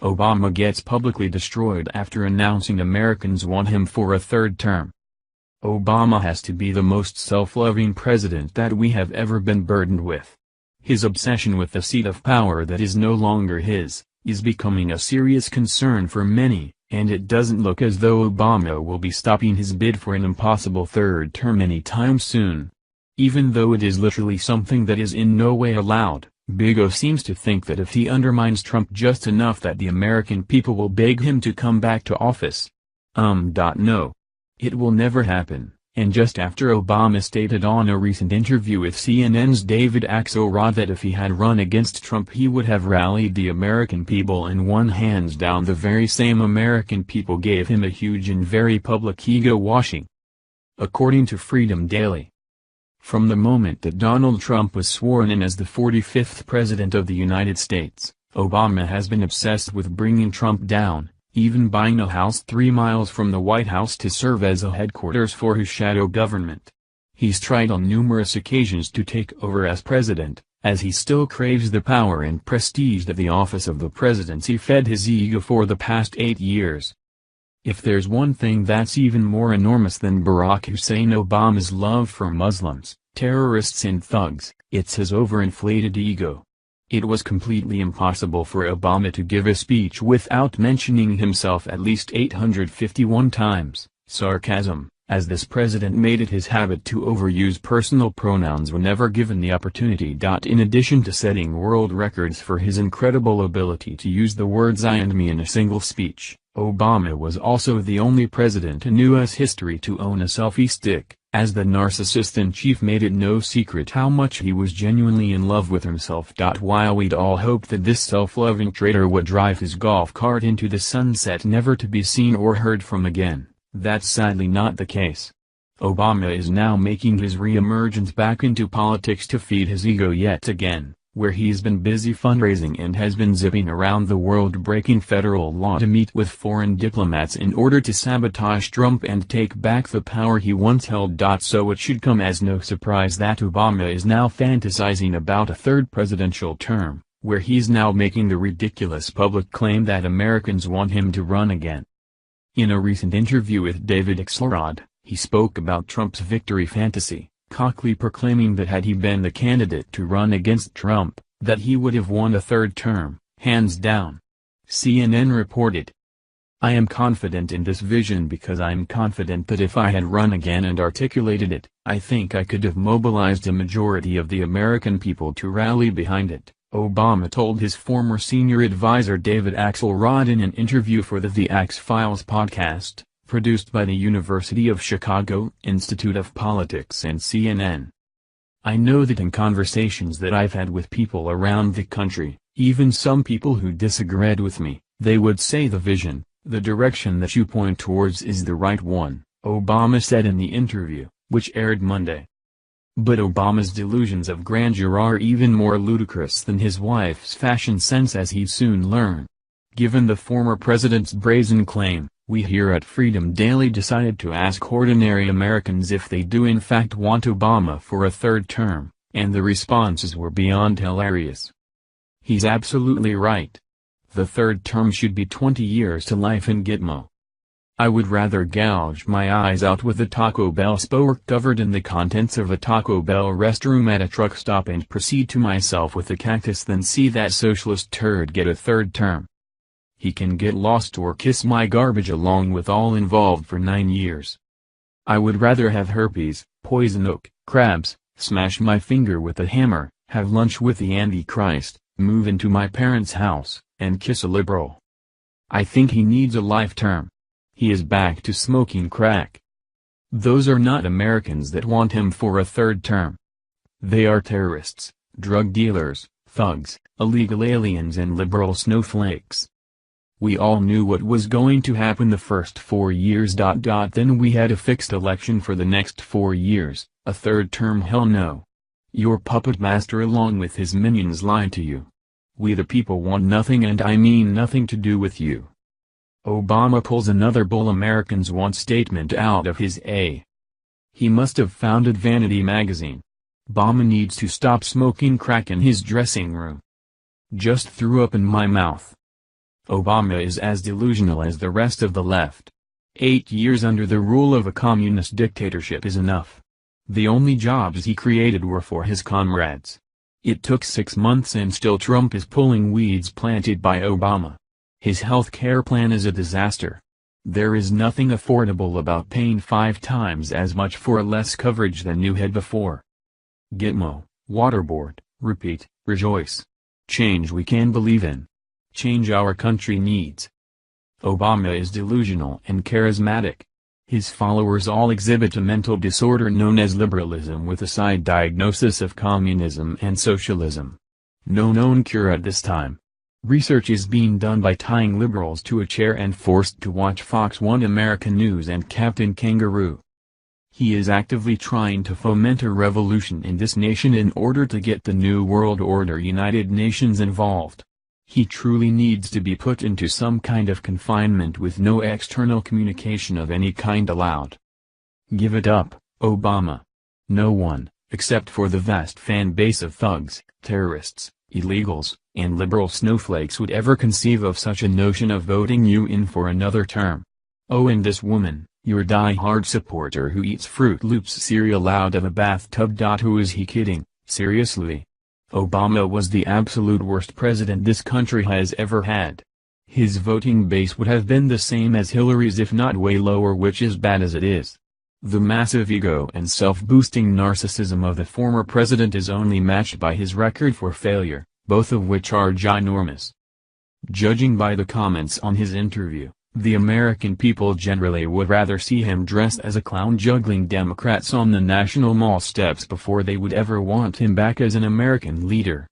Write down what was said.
Obama gets publicly destroyed after announcing Americans want him for a third term. Obama has to be the most self-loving president that we have ever been burdened with. His obsession with the seat of power that is no longer his, is becoming a serious concern for many, and it doesn't look as though Obama will be stopping his bid for an impossible third term anytime soon. Even though it is literally something that is in no way allowed, Big O seems to think that if he undermines Trump just enough that the American people will beg him to come back to office. No. It will never happen, and just after Obama stated on a recent interview with CNN's David Axelrod that if he had run against Trump he would have rallied the American people and won hands down, the very same American people gave him a huge and very public ego washing. According to Freedom Daily, from the moment that Donald Trump was sworn in as the 45th President of the United States, Obama has been obsessed with bringing Trump down, even buying a house 3 miles from the White House to serve as a headquarters for his shadow government. He's tried on numerous occasions to take over as president, as he still craves the power and prestige that the office of the presidency fed his ego for the past 8 years. If there's one thing that's even more enormous than Barack Hussein Obama's love for Muslims, terrorists and thugs, it's his overinflated ego. It was completely impossible for Obama to give a speech without mentioning himself at least 851 times, sarcasm, as this president made it his habit to overuse personal pronouns whenever given the opportunity. In addition to setting world records for his incredible ability to use the words I and me in a single speech, Obama was also the only president in U.S. history to own a selfie stick, as the narcissist in chief made it no secret how much he was genuinely in love with himself. While we'd all hoped that this self-loving traitor would drive his golf cart into the sunset never to be seen or heard from again, that's sadly not the case. Obama is now making his re-emergence back into politics to feed his ego yet again, where he's been busy fundraising and has been zipping around the world breaking federal law to meet with foreign diplomats in order to sabotage Trump and take back the power he once held. So it should come as no surprise that Obama is now fantasizing about a third presidential term, where he's now making the ridiculous public claim that Americans want him to run again. In a recent interview with David Axelrod, he spoke about Trump's victory fantasy, cockily proclaiming that had he been the candidate to run against Trump, that he would have won a third term, hands down. CNN reported, "I am confident in this vision because I'm confident that if I had run again and articulated it, I think I could have mobilized a majority of the American people to rally behind it," Obama told his former senior advisor David Axelrod in an interview for the Axe Files podcast, produced by the University of Chicago Institute of Politics and CNN. "I know that in conversations that I've had with people around the country, even some people who disagreed with me, they would say the vision, the direction that you point towards is the right one," Obama said in the interview, which aired Monday. But Obama's delusions of grandeur are even more ludicrous than his wife's fashion sense, as he'd soon learn. Given the former president's brazen claim, we here at Freedom Daily decided to ask ordinary Americans if they do in fact want Obama for a third term, and the responses were beyond hilarious. He's absolutely right. The third term should be 20 years to life in Gitmo. I would rather gouge my eyes out with a Taco Bell spork covered in the contents of a Taco Bell restroom at a truck stop and proceed to myself with a cactus than see that socialist turd get a third term. He can get lost or kiss my garbage along with all involved for 9 years. I would rather have herpes, poison oak, crabs, smash my finger with a hammer, have lunch with the Antichrist, move into my parents' house, and kiss a liberal. I think he needs a life term. He is back to smoking crack. Those are not Americans that want him for a third term. They are terrorists, drug dealers, thugs, illegal aliens and liberal snowflakes. We all knew what was going to happen the first 4 years. Then we had a fixed election for the next 4 years, a third term, hell no. Your puppet master along with his minions lied to you. We the people want nothing, and I mean nothing, to do with you. Obama pulls another bull Americans want statement out of his A. He must have founded Vanity magazine. Obama needs to stop smoking crack in his dressing room. Just threw up in my mouth. Obama is as delusional as the rest of the left. 8 years under the rule of a communist dictatorship is enough. The only jobs he created were for his comrades. It took 6 months and still Trump is pulling weeds planted by Obama. His health care plan is a disaster. There is nothing affordable about paying 5 times as much for less coverage than you had before. Gitmo, waterboard, repeat, rejoice. Change we can believe in. Change our country needs. Obama is delusional and charismatic. His followers all exhibit a mental disorder known as liberalism with a side diagnosis of communism and socialism. No known cure at this time. Research is being done by tying liberals to a chair and forced to watch Fox 1 American News and Captain Kangaroo. He is actively trying to foment a revolution in this nation in order to get the New World Order United Nations involved. He truly needs to be put into some kind of confinement with no external communication of any kind allowed. Give it up, Obama. No one, except for the vast fan base of thugs, terrorists, illegals, and liberal snowflakes would ever conceive of such a notion of voting you in for another term. Oh, and this woman, your die-hard supporter who eats Fruit Loops cereal out of a bathtub. Who is he kidding, seriously? Obama was the absolute worst president this country has ever had. His voting base would have been the same as Hillary's if not way lower, which is bad as it is. The massive ego and self-boosting narcissism of the former president is only matched by his record for failure, both of which are ginormous. Judging by the comments on his interview, the American people generally would rather see him dressed as a clown juggling Democrats on the National Mall steps before they would ever want him back as an American leader.